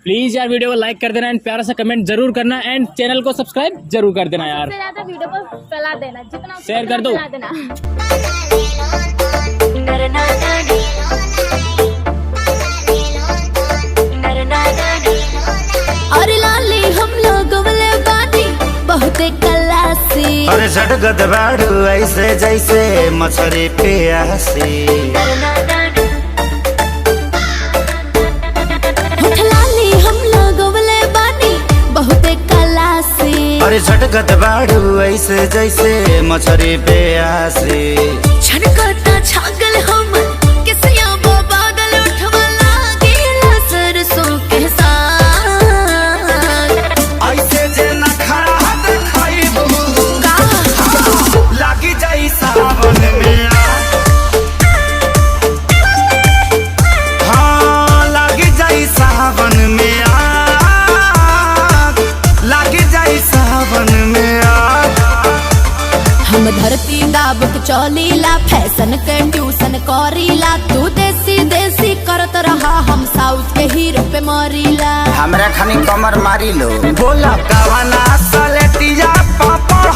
Please यार video को लाइक कर देना एंड प्यारा सा कमेंट जरूर करना एंड चैनल को सब्सक्राइब जरूर कर देना यार। सबसे ज्यादा वीडियो को फैला देना, जितना शेयर कर दो। फैला देना। और लाली हम लोग वाले बानी बहुत कलासी। अरे झटगद बाड़ू ऐसे जैसे मछली प्यासी। होठ लाली हम लोग वाले बानी बहुत कलासी। अरे झटगद बाड़ू ऐसे जैसे मछली प्यासी। छनकता छागल हम किसिया वो बादल उठवाला गीला सरसों के साथ। ऐसे जे न खड़ा देखाइबू लागी जाई सावन में आग। हाँ लागी जाई सावन में आग, लागी जाई सावन में आग। हम धरती दाब के चौलीला फैशन के ट्यूशन करीला। तू देसी देसी करत रहा हम साउथ के हीरो पे मरीला। हमरा खानी कमर मारी लो बोला कवना सलेटिया पापड़